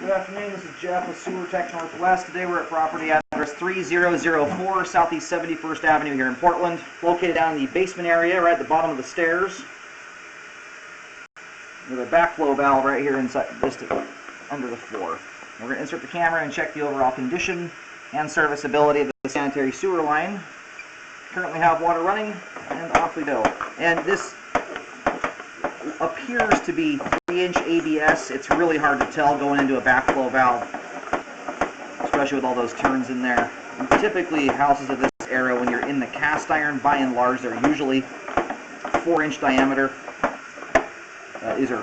Good afternoon, this is Jeff with Sewer Tech Northwest. Today we're at property address 3004 Southeast 71st Avenue here in Portland, located down in the basement area right at the bottom of the stairs. With a backflow valve right here inside, just under the floor. We're going to insert the camera and check the overall condition and serviceability of the sanitary sewer line. Currently have water running, and off we go. And this appears to be 3-inch ABS. It's really hard to tell going into a backflow valve, especially with all those turns in there. And typically, houses of this era, when you're in the cast iron, by and large, they're usually 4-inch diameter. These are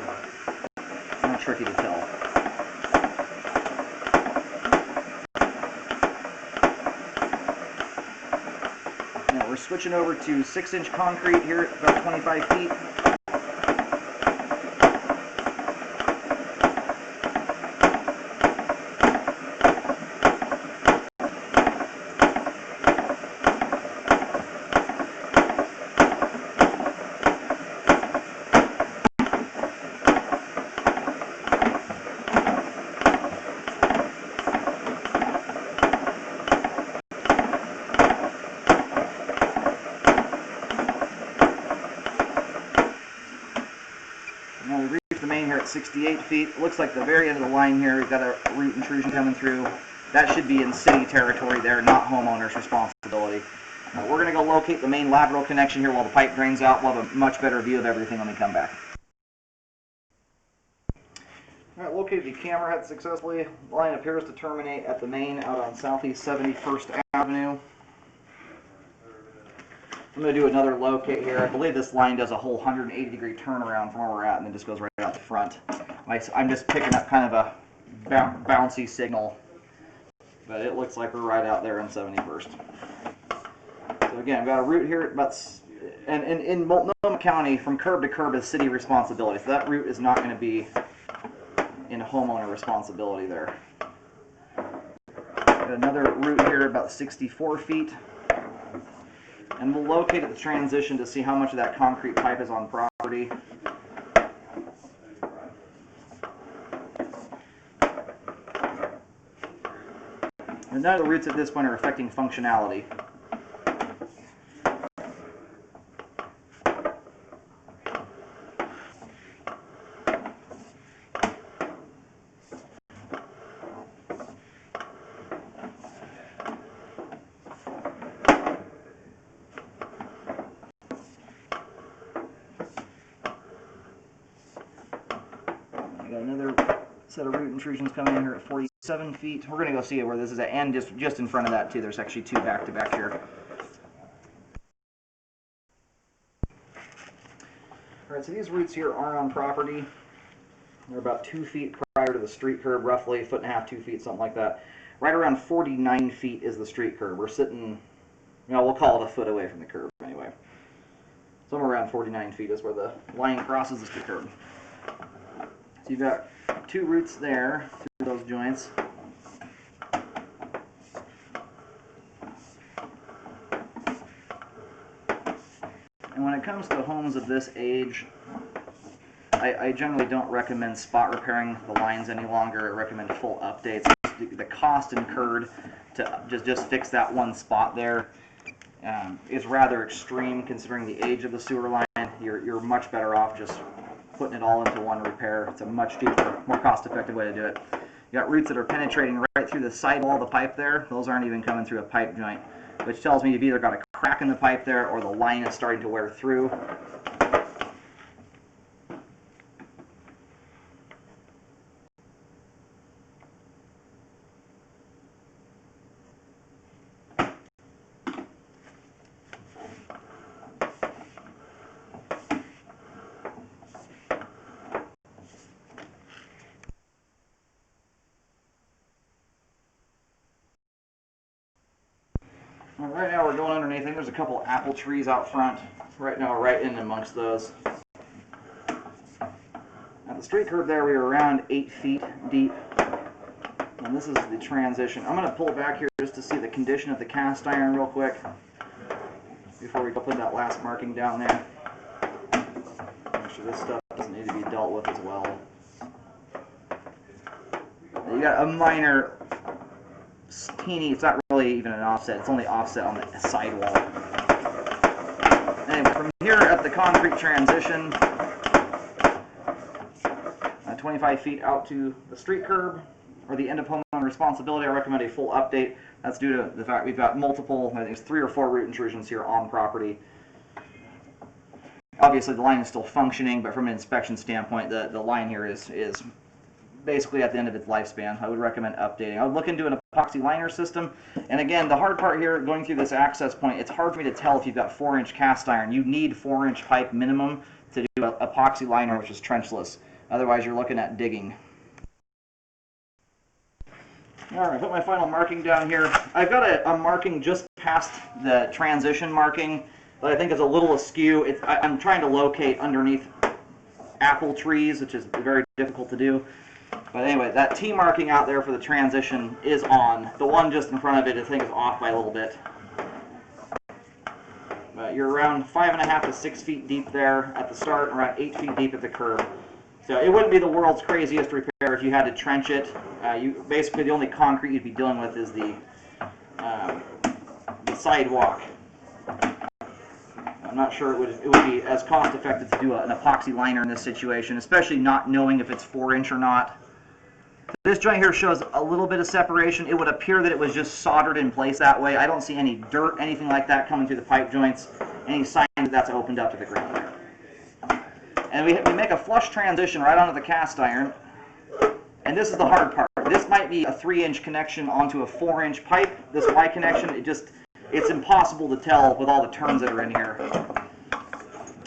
kind of tricky to tell. Now we're switching over to 6-inch concrete here at about 25 feet. Now we reached the main here at 68 feet. It looks like the very end of the line here, we've got a root intrusion coming through. That should be in city territory there, not homeowner's responsibility. We're going to go locate the main lateral connection here while the pipe drains out. We'll have a much better view of everything when we come back. Alright, located the camera head successfully. The line appears to terminate at the main out on Southeast 71st Avenue. I'm going to do another locate here. I believe this line does a whole 180-degree turnaround from where we're at and then just goes right out the front. I'm just picking up kind of a bouncy signal, but it looks like we're right out there on 71st. So again, I've got a route here, and in Multnomah County, from curb to curb is city responsibility, so that route is not going to be in homeowner responsibility there. Got another route here about 64 feet. And we'll locate at the transition to see how much of that concrete pipe is on property. And none of the routes at this point are affecting functionality. Got another set of root intrusions coming in here at 47 feet. We're going to go see where this is at, and just in front of that too. There's actually two back-to-back here. Alright, so these roots here are on property. They're about 2 feet prior to the street curb, roughly a foot and a half, 2 feet, something like that. Right around 49 feet is the street curb. We're sitting, we'll call it a foot away from the curb anyway. Somewhere around 49 feet is where the line crosses the street curb. So you've got two roots there through those joints. And when it comes to homes of this age, I generally don't recommend spot repairing the lines any longer. I recommend full updates. The cost incurred to just fix that one spot there is rather extreme considering the age of the sewer line. You're much better off just putting it all into one repair. It's a much cheaper, more cost-effective way to do it. You got roots that are penetrating right through the sidewall of the pipe there. Those aren't even coming through a pipe joint, which tells me you've either got a crack in the pipe there or the line is starting to wear through. Right now we're going underneath. There's a couple apple trees out front. Right now we're right in amongst those. At the street curb there we were around 8 feet deep. And this is the transition. I'm going to pull back here just to see the condition of the cast iron real quick before we go put that last marking down there. Make sure this stuff doesn't need to be dealt with as well. You got a minor, teeny, it's not really even an offset, it's only offset on the sidewall. Anyway, from here at the concrete transition, 25 feet out to the street curb, or the end of homeowner responsibility, I recommend a full update. That's due to the fact we've got multiple, I think it's 3 or 4 root intrusions here on property. Obviously the line is still functioning, but from an inspection standpoint, the line here is basically at the end of its lifespan. I would recommend updating. I would look into an epoxy liner system. And again, the hard part here, going through this access point, it's hard for me to tell if you've got 4-inch cast iron. You need 4-inch pipe minimum to do an epoxy liner, which is trenchless. Otherwise, you're looking at digging. All right, put my final marking down here. I've got a marking just past the transition marking that I think is a little askew. I'm trying to locate underneath apple trees, which is very difficult to do. But anyway, that T marking out there for the transition is on. The one just in front of it, I think, is off by a little bit. But you're around 5.5 to 6 feet deep there at the start, and around 8 feet deep at the curb. So it wouldn't be the world's craziest repair if you had to trench it. Basically, the only concrete you'd be dealing with is the sidewalk. I'm not sure it would be as cost effective to do an epoxy liner in this situation, especially not knowing if it's 4-inch or not. This joint here shows a little bit of separation. It would appear that it was just soldered in place that way. I don't see any dirt, anything like that coming through the pipe joints, any sign that that's opened up to the ground there. And we make a flush transition right onto the cast iron. And this is the hard part. This might be a 3-inch connection onto a 4-inch pipe, this Y connection. It's impossible to tell with all the turns that are in here.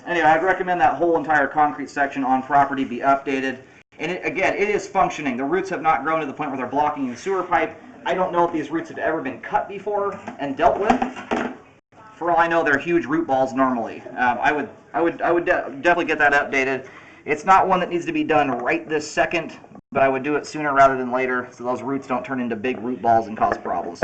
Anyway, I'd recommend that whole entire concrete section on property be updated. And again, it is functioning. The roots have not grown to the point where they're blocking the sewer pipe. I don't know if these roots have ever been cut before and dealt with. For all I know, they're huge root balls normally. I would definitely get that updated. It's not one that needs to be done right this second, but I would do it sooner rather than later so those roots don't turn into big root balls and cause problems.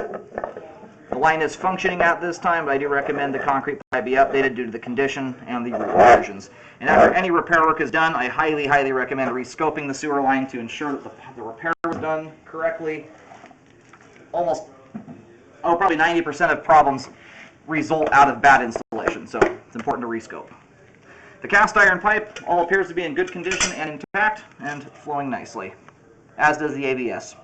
The line is functioning at this time, but I do recommend the concrete pipe be updated due to the condition and the root intrusions. And after any repair work is done, I highly, highly recommend rescoping the sewer line to ensure that the repair was done correctly. Probably 90% of problems result out of bad installation, so it's important to rescope. The cast iron pipe all appears to be in good condition and intact and flowing nicely, as does the ABS.